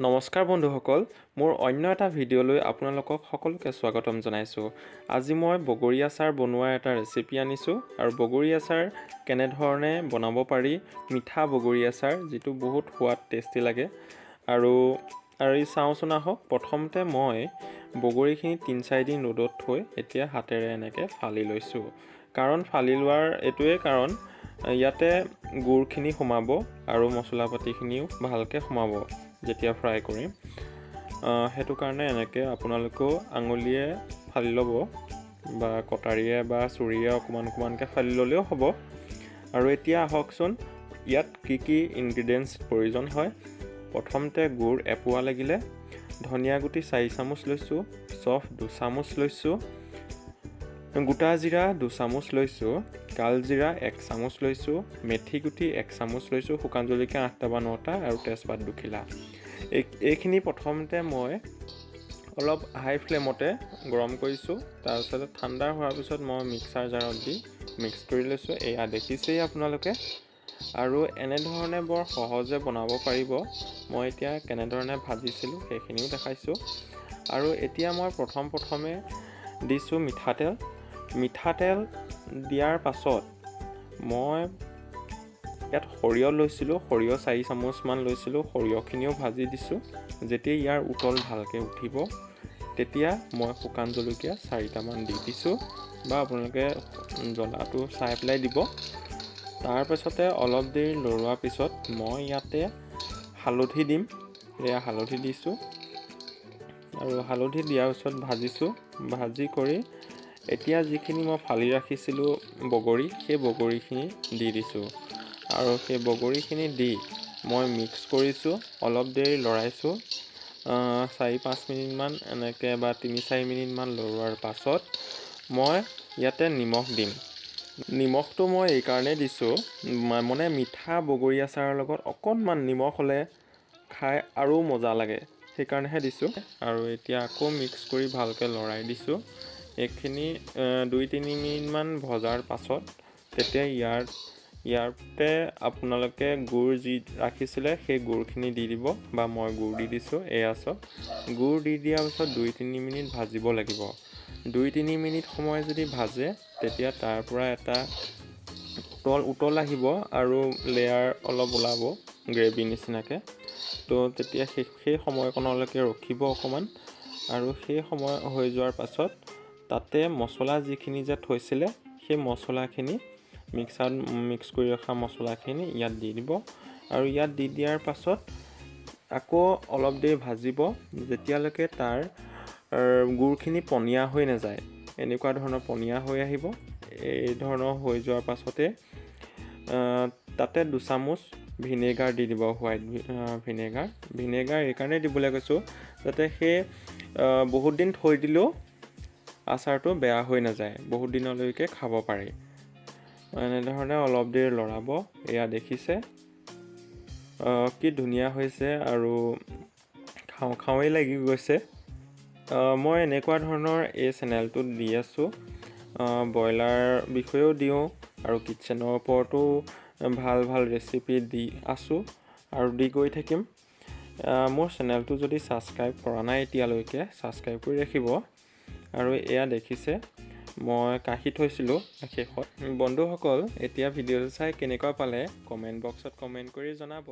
নমস্কাৰ বন্ধুসকল, মোৰ অন্য এটা ভিডিঅ'লৈ আপোনালোকক সকলোকে স্বাগতম জনাইছোঁ। আজি মই বগৰী আচাৰ বনোৱাৰ এটা ৰেচিপি আনিছোঁ আৰু বগৰী আচাৰ কেনেধৰণে বনাব পাৰি, মিঠা বগৰী আচাৰ যিটো বহুত সোৱাদ টেষ্টি লাগে। আৰু চাওঁচোন আহক। প্ৰথমতে মই বগৰীখিনি ৩-৪ দিন ৰ'দত থৈ এতিয়া হাতেৰে এনেকৈ ফালি লৈছোঁ। কাৰণ ফালি লোৱাৰ এইটোৱে কাৰণ ইয়াতে গুড়খিনি সোমাব আৰু মছলা পাতিখিনিও ভালকৈ সোমাব যেতিয়া ফ্ৰাই কৰিম। সেইটো কাৰণে এনেকৈ আপোনালোকেও আঙুলিয়ে ফালি ল'ব বা কটাৰীয়ে বা চুৰিয়ে অকণমানকৈ ফালি ল'লেও হ'ব। আৰু এতিয়া আহকচোন ইয়াত কি ইনগ্ৰিডিয়েণ্টছ প্ৰয়োজন হয়। প্ৰথমতে গুড় এপোৱা লাগিলে, ধনিয়া গুটি 4 চামুচ লৈছোঁ, চফ 2 চামুচ লৈছোঁ, গোটা জিৰা 2 চামুচ লৈছোঁ, কালজিৰা 1 চামুচ লৈছোঁ, মেথি গুটি 1 চামুচ লৈছোঁ, শুকান জলকীয়া 8টা বা 9টা আৰু তেজপাত 2 খিলা। এইখিনি প্ৰথমতে মই অলপ হাই ফ্লেমতে গৰম কৰিছোঁ। তাৰপিছতে ঠাণ্ডা হোৱাৰ পিছত মই মিক্সাৰ জাৰত দি মিক্স কৰি লৈছোঁ। এয়া দেখিছেই আপোনালোকে। আৰু এনেধৰণে বৰ সহজে বনাব পাৰিব। মই এতিয়া কেনেধৰণে ভাজিছিলোঁ সেইখিনিও দেখাইছোঁ। আৰু এতিয়া মই প্ৰথমে দিছোঁ মিঠাতেল। মিঠাতেল দিয়াৰ পাছত মই ইয়াত সৰিয়হ লৈছিলোঁ, সৰিয়হ 4 চামুচমান লৈছিলোঁ, সৰিয়হখিনিও ভাজি দিছোঁ। যেতিয়া ইয়াৰ উতল ভালকৈ উঠিব তেতিয়া মই শুকান জলকীয়া 4টামান দি দিছোঁ, বা আপোনালোকে জ্বলাটো চাই পেলাই দিব। তাৰপাছতে অলপ দেৰি লৰোৱাৰ পিছত মই ইয়াতে হালধি দিম। এয়া হালধি দিছোঁ আৰু হালধি দিয়াৰ পিছত ভাজিছোঁ। ভাজি কৰি এতিয়া যিখিনি মই ফালি ৰাখিছিলোঁ বগৰী, সেই বগৰীখিনি দি দিছোঁ। আৰু সেই বগৰীখিনি দি মই মিক্স কৰিছোঁ, অলপ দেৰি লৰাইছোঁ। 4-5 মিনিটমান এনেকৈ বা 3-4 মিনিটমান লৰোৱাৰ পাছত মই ইয়াতে নিমখ দিম। নিমখটো মই এইকাৰণেই দিছোঁ, মানে মিঠা বগৰী আচাৰৰ লগত অকণমান নিমখ হ'লে খাই আৰু মজা লাগে, সেইকাৰণেহে দিছোঁ। আৰু এতিয়া আকৌ মিক্স কৰি ভালকৈ লৰাই দিছোঁ। এইখিনি 2-3 মিনিটমান ভজাৰ পাছত তেতিয়া ইয়াতে আপোনালোকে গুড় যি ৰাখিছিলে সেই গুড়খিনি দি দিব, বা মই গুড় দি দিছোঁ। এয়া চাওক, গুড় দি দিয়াৰ পিছত 2-3 মিনিট ভাজিব লাগিব। 2-3 মিনিট সময় যদি ভাজে তেতিয়া তাৰ পৰা এটা উতল আহিব আৰু লেয়াৰ অলপ ওলাব গ্ৰেভি নিচিনাকৈ। তো তেতিয়া সেই সময়কণলৈকে ৰখিব অকণমান। আৰু সেই সময় হৈ যোৱাৰ পাছত তাতে মছলা যিখিনি যে থৈছিলে সেই মছলাখিনি মিক্সাৰত মিক্স কৰি ৰখা মছলাখিনি ইয়াত দি দিব। আৰু ইয়াত দি দিয়াৰ পাছত আকৌ অলপ দেৰি ভাজিব যেতিয়ালৈকে তাৰ গুড়খিনি পনীয়া হৈ নাযায়। এনেকুৱা ধৰণৰ পনীয়া হৈ আহিব। এই ধৰণৰ হৈ যোৱাৰ পাছতে তাতে 2 চামুচ ভিনেগাৰ দি দিব, হোৱাইট ভিনেগাৰ এইকাৰণেই দিবলৈ কৈছোঁ যাতে সেই বহুত দিন থৈ দিলেও আচাৰটো বেয়া হৈ নাযায়, বহুত দিনলৈকে খাব পাৰি। এনেধৰণে অলপ দেৰি লৰাব। এয়া দেখিছে কি ধুনীয়া হৈছে আৰু খাওঁৱেই লাগি গৈছে। মই এনেকুৱা ধৰণৰ এই চেনেলটোত দি আছোঁ, ব্ৰইলাৰ বিষয়েও দিওঁ আৰু কিটচেনৰ ওপৰতো ভাল ৰেচিপি দি আছোঁ আৰু দি গৈ থাকিম। মোৰ চেনেলটো যদি ছাবস্ক্ৰাইব কৰা নাই এতিয়ালৈকে ছাবস্ক্ৰাইব কৰি ৰাখিব। আৰু এয়া দেখিছে মই কাঢ়ি থৈছিলোঁ শেষত। বন্ধুসকল, এতিয়া ভিডিঅ'টো চাই কেনেকুৱা পালে কমেণ্ট বক্সত কমেণ্ট কৰি জনাব।